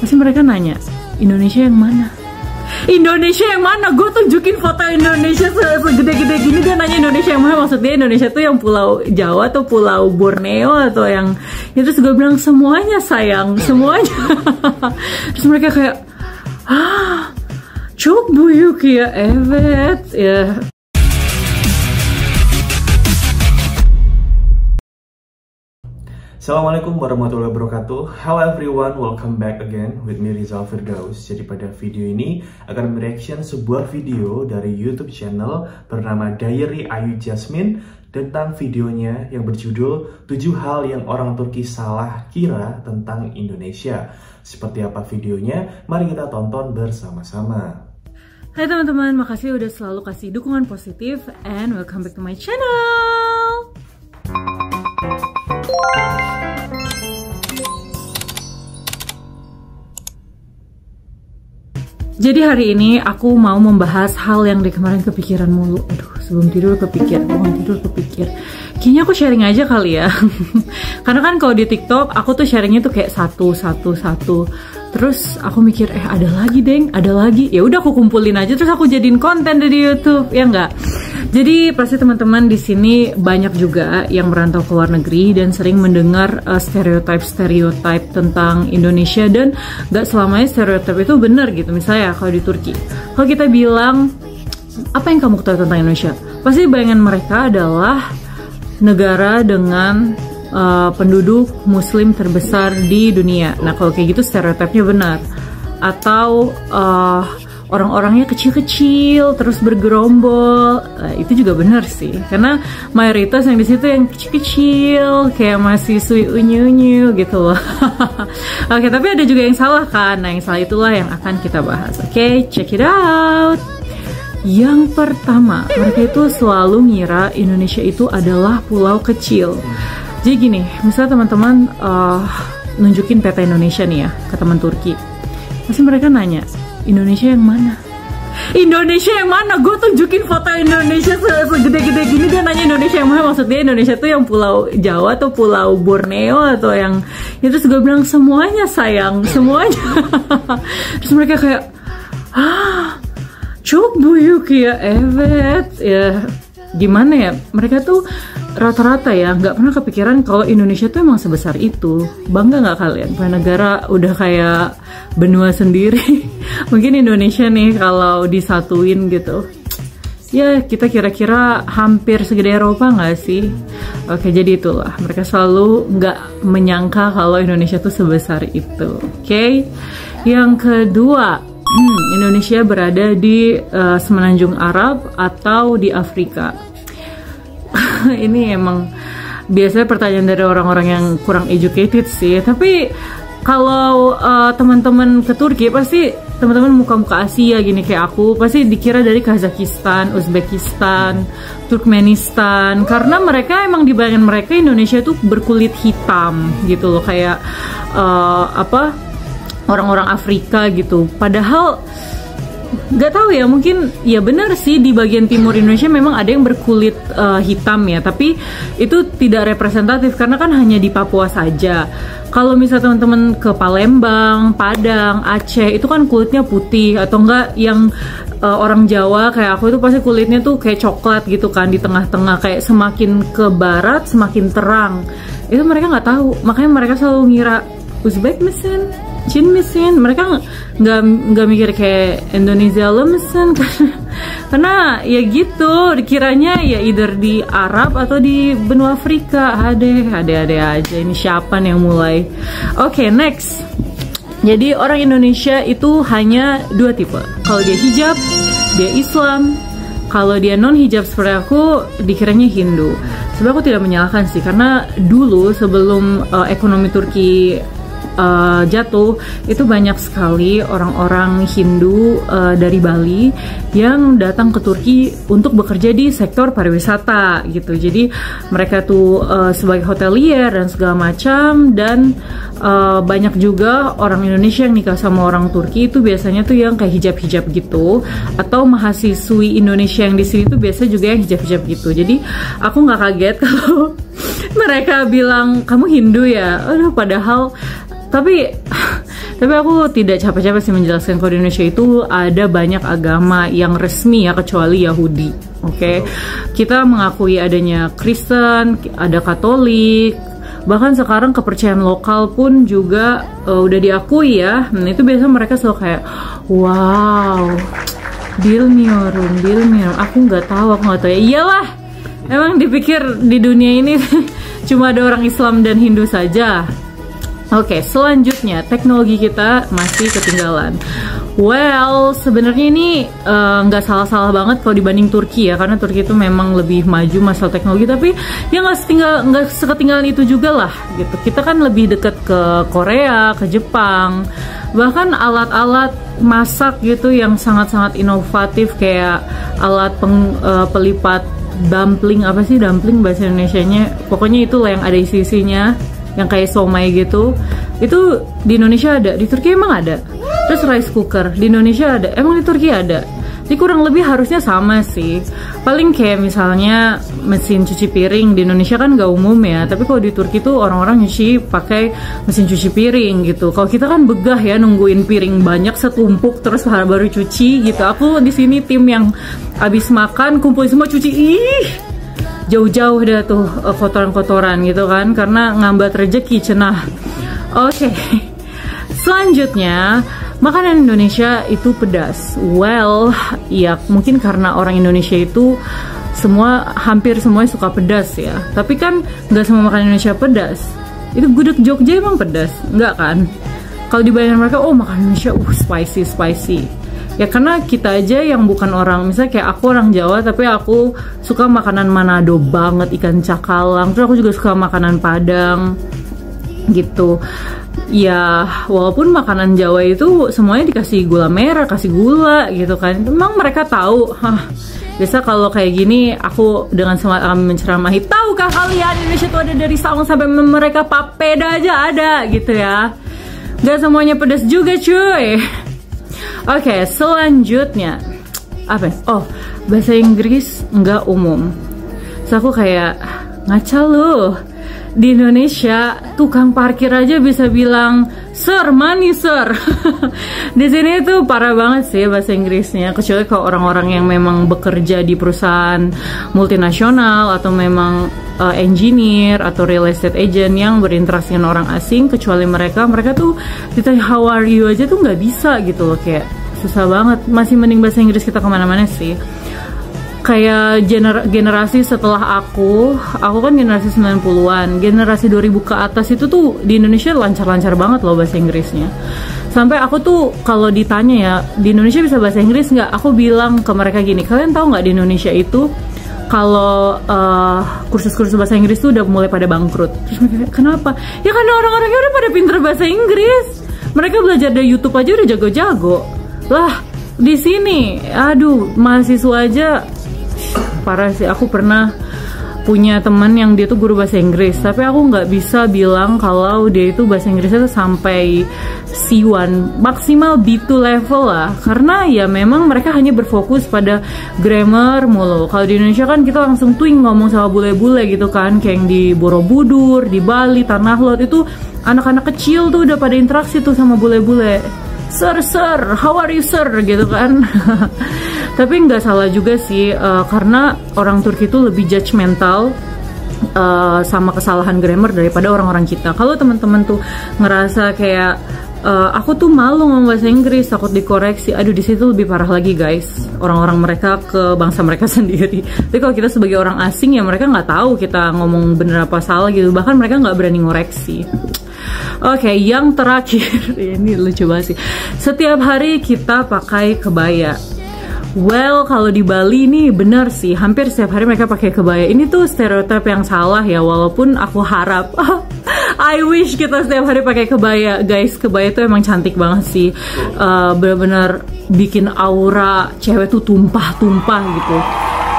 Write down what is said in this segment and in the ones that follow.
Pasti mereka nanya, Indonesia yang mana? Indonesia yang mana? Gue tunjukin foto Indonesia segede-gede gini, dia nanya Indonesia yang mana? Maksudnya Indonesia tuh yang Pulau Jawa atau Pulau Borneo atau yang itu. Terus gue bilang semuanya sayang, semuanya. Terus mereka kayak, çok büyük ya, evet ya. Assalamualaikum warahmatullahi wabarakatuh. Hello everyone, welcome back again with me Rizal Firdaus. Jadi pada video ini akan mereaction sebuah video dari YouTube channel bernama Diary Ayu Jasmine tentang videonya yang berjudul 7 hal yang orang Turki salah kira tentang Indonesia. Seperti apa videonya? Mari kita tonton bersama-sama. Hai teman-teman, makasih udah selalu kasih dukungan positif and welcome back to my channel. Jadi hari ini aku mau membahas hal yang dari kemarin kepikiran mulu. Aduh, sebelum tidur kepikir, bangun tidur kepikir. Kayaknya aku sharing aja kali ya. Karena kan kalau di TikTok aku tuh sharingnya tuh kayak satu. Terus aku mikir, ada lagi deng, ada lagi. Ya udah aku kumpulin aja terus aku jadiin konten dari YouTube, ya enggak? Jadi pasti teman-teman di sini banyak juga yang merantau ke luar negeri dan sering mendengar stereotype tentang Indonesia, dan gak selamanya stereotype itu benar gitu. Misalnya kalau di Turki, kalau kita bilang apa yang kamu ketahui tentang Indonesia, pasti bayangan mereka adalah negara dengan penduduk Muslim terbesar di dunia. Nah kalau kayak gitu stereotipnya benar. Atau orang-orangnya kecil-kecil terus bergerombol, itu juga benar sih, karena mayoritas yang di situ yang kecil-kecil kayak masih sui unyu-unyu gitu loh. Oke, tapi ada juga yang salah kan. Nah yang salah itulah yang akan kita bahas. Oke, check it out. Yang pertama, mereka itu selalu ngira Indonesia itu adalah pulau kecil. Jadi gini, misalnya teman-teman nunjukin peta Indonesia nih ya ke teman Turki, pasti mereka nanya, Indonesia yang mana? Indonesia yang mana? Gue tunjukin foto Indonesia segede-gede gini, dia nanya Indonesia yang mana? Maksudnya Indonesia tuh yang Pulau Jawa atau Pulau Borneo atau yang itu. Terus gue bilang semuanya sayang, semuanya. Terus mereka kayak, çok büyük ya, evet ya. Gimana ya, mereka tuh rata-rata ya nggak pernah kepikiran kalau Indonesia tuh emang sebesar itu. Bangga nggak kalian punya negara udah kayak benua sendiri? Mungkin Indonesia nih kalau disatuin gitu ya, kita kira-kira hampir segede Eropa nggak sih? Oke, jadi itulah, mereka selalu nggak menyangka kalau Indonesia tuh sebesar itu. Oke, yang kedua, Indonesia berada di Semenanjung Arab atau di Afrika. Ini emang biasanya pertanyaan dari orang-orang yang kurang educated sih. Tapi kalau teman-teman ke Turki, pasti teman-teman muka-muka Asia gini kayak aku, pasti dikira dari Kazakhstan, Uzbekistan, Turkmenistan. Karena mereka emang di bayangan mereka Indonesia tuh berkulit hitam gitu loh, kayak orang-orang Afrika gitu. Padahal nggak tahu ya, mungkin ya benar sih di bagian timur Indonesia memang ada yang berkulit hitam ya, tapi itu tidak representatif karena kan hanya di Papua saja. Kalau misalnya teman-teman ke Palembang, Padang, Aceh, itu kan kulitnya putih, atau enggak yang orang Jawa kayak aku itu pasti kulitnya tuh kayak coklat gitu kan di tengah-tengah, kayak semakin ke barat semakin terang. Itu mereka nggak tahu, makanya mereka selalu ngira Uzbek mesin, Chin mesin. Mereka nggak mikir kayak Indonesia lo mesin, karena ya gitu dikiranya ya either di Arab atau di benua Afrika. Ade aja, ini siapa nih yang mulai? Oke, next. Jadi orang Indonesia itu hanya 2 tipe. Kalau dia hijab, dia Islam. Kalau dia non hijab seperti aku, dikiranya Hindu. Sebenarnya aku tidak menyalahkan sih, karena dulu sebelum ekonomi Turki jatuh, itu banyak sekali orang-orang Hindu dari Bali yang datang ke Turki untuk bekerja di sektor pariwisata gitu. Jadi mereka tuh sebagai hotelier dan segala macam, dan banyak juga orang Indonesia yang nikah sama orang Turki itu biasanya tuh yang kayak hijab-hijab gitu, atau mahasiswi Indonesia yang di sini tuh biasa juga yang hijab-hijab gitu. Jadi aku nggak kaget kalau mereka bilang kamu Hindu ya. Aduh, padahal tapi Tapi aku tidak capek-capek sih menjelaskan kalau di Indonesia itu ada banyak agama yang resmi ya, kecuali Yahudi. Oke, kita mengakui adanya Kristen, ada Katolik, bahkan sekarang kepercayaan lokal pun juga udah diakui ya. Nah itu biasanya mereka selalu kayak, wow, deal me orang, aku nggak tahu ya. Iyalah, emang dipikir di dunia ini cuma ada orang Islam dan Hindu saja. Oke, selanjutnya teknologi kita masih ketinggalan. Well, sebenarnya ini nggak salah-salah banget kalau dibanding Turki ya, karena Turki itu memang lebih maju masalah teknologi, tapi ya nggak seketinggalan itu juga lah gitu. Kita kan lebih dekat ke Korea, ke Jepang, bahkan alat-alat masak gitu yang sangat-sangat inovatif kayak alat pelipat dumpling, apa sih dumpling bahasa Indonesianya, pokoknya itulah yang ada isi-isinya, yang kayak somai gitu. Itu di Indonesia ada, di Turki emang ada. Terus rice cooker di Indonesia ada, emang di Turki ada. Jadi kurang lebih harusnya sama sih. Paling kayak misalnya mesin cuci piring di Indonesia kan gak umum ya, tapi kalau di Turki tuh orang-orang nyuci pakai mesin cuci piring gitu. Kalau kita kan begah ya nungguin piring banyak setumpuk terus baru cuci gitu. Aku di sini tim yang abis makan kumpulin semua cuci, jauh-jauh dah tuh kotoran-kotoran gitu kan, karena ngambat rezeki cenah. Oke. Selanjutnya, makanan Indonesia itu pedas. Well, ya mungkin karena orang Indonesia itu hampir semuanya suka pedas ya. Tapi kan nggak semua makanan Indonesia pedas. Itu gudeg Jogja emang pedas, nggak kan? Kalau dibayangkan mereka, oh makanan Indonesia spicy. Ya karena kita aja yang bukan orang, misalnya kayak aku orang Jawa tapi aku suka makanan Manado banget, ikan cakalang. Terus aku juga suka makanan Padang gitu. Ya walaupun makanan Jawa itu semuanya dikasih gula merah, kasih gula gitu kan. Memang mereka tahu. Biasa kalau kayak gini aku dengan semangat akan menceramahi, tahukah kalian Indonesia itu ada dari Sabang sampai mereka papeda aja ada gitu ya. Gak semuanya pedas juga cuy. Oke, selanjutnya apa? Oh, bahasa Inggris nggak umum. So aku kayak ngaca loh. Di Indonesia tukang parkir aja bisa bilang sir, money sir. Di sini tuh parah banget sih bahasa Inggrisnya, kecuali kalau orang-orang yang memang bekerja di perusahaan multinasional atau memang engineer atau real estate agent yang berinteraksi dengan orang asing. Kecuali mereka tuh ditanya how are you aja tuh nggak bisa gitu loh, kayak susah banget. Masih mending bahasa Inggris kita kemana-mana sih. Kayak generasi setelah aku kan generasi 90-an, generasi 2000 ke atas itu tuh di Indonesia lancar-lancar banget loh bahasa Inggrisnya. Sampai aku tuh kalau ditanya ya, di Indonesia bisa bahasa Inggris nggak? Aku bilang ke mereka gini, kalian tahu nggak di Indonesia itu kalau kursus-kursus bahasa Inggris tuh udah mulai pada bangkrut. Terus mereka, kenapa? Ya karena orang-orangnya udah pada pinter bahasa Inggris. Mereka belajar dari YouTube aja udah jago-jago. Lah, di sini, aduh, mahasiswa aja parah sih. Aku pernah punya teman yang dia tuh guru bahasa Inggris, tapi aku nggak bisa bilang kalau dia itu bahasa Inggrisnya tuh sampai C1, maksimal B2 level lah, karena ya memang mereka hanya berfokus pada grammar mulu. Kalau di Indonesia kan kita langsung twing ngomong sama bule-bule gitu kan, kayak yang di Borobudur, di Bali, Tanah Lot itu anak-anak kecil tuh udah pada interaksi tuh sama bule-bule. Sir, how are you sir? Gitu kan. Tapi nggak salah juga sih, karena orang Turki itu lebih judgmental sama kesalahan grammar daripada orang-orang kita. Kalau teman-teman tuh ngerasa kayak aku tuh malu ngomong bahasa Inggris, takut dikoreksi, aduh di situ lebih parah lagi guys. Orang-orang mereka ke bangsa mereka sendiri. Tapi kalau kita sebagai orang asing ya mereka nggak tahu kita ngomong bener apa salah gitu. Bahkan mereka nggak berani ngoreksi. Oke, yang terakhir ini lucu banget sih. Setiap hari kita pakai kebaya. Well, kalau di Bali ini benar sih, hampir setiap hari mereka pakai kebaya. Ini tuh stereotip yang salah ya, walaupun aku harap I wish kita setiap hari pakai kebaya. Guys, kebaya tuh emang cantik banget sih. Bener-bener bikin aura cewek tuh tumpah-tumpah gitu.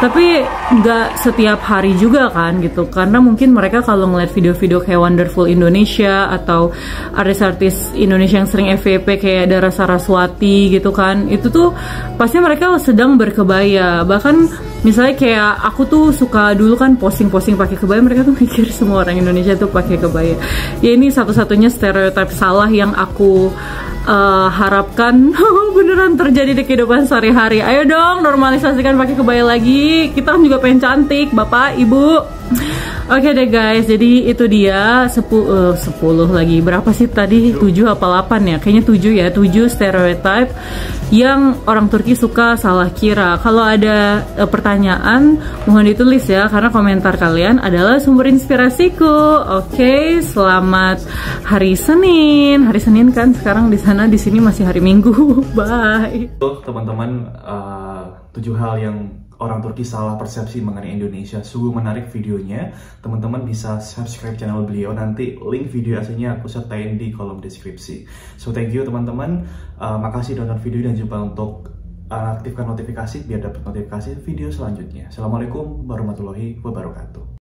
Tapi nggak setiap hari juga kan gitu, karena mungkin mereka kalau ngeliat video-video kayak Wonderful Indonesia atau artis-artis Indonesia yang sering FVP kayak Dara Saraswati gitu kan, itu tuh pasti mereka sedang berkebaya. Bahkan misalnya kayak aku tuh suka dulu kan posting-posting pakai kebaya, mereka tuh mikir semua orang Indonesia tuh pakai kebaya. Ya ini satu-satunya stereotip salah yang aku harapkan beneran terjadi di kehidupan sehari-hari. Ayo dong normalisasikan pakai kebaya lagi. Kita kan juga pengen cantik, Bapak, Ibu. Oke deh guys, jadi itu dia 10 lagi. Berapa sih tadi? 7 apa 8 ya? Kayaknya 7 ya. 7 stereotype yang orang Turki suka salah kira. Kalau ada pertanyaan, mohon ditulis ya, karena komentar kalian adalah sumber inspirasiku. Oke, selamat hari Senin. Hari Senin kan sekarang di sana, di sini masih hari Minggu. Bye. Teman-teman, 7 hal yang orang Turki salah persepsi mengenai Indonesia. Sungguh menarik videonya. Teman-teman bisa subscribe channel beliau. Nanti link video aslinya aku sertain di kolom deskripsi. So thank you teman-teman. Makasih nonton video dan coba untuk aktifkan notifikasi biar dapat notifikasi video selanjutnya. Assalamualaikum warahmatullahi wabarakatuh.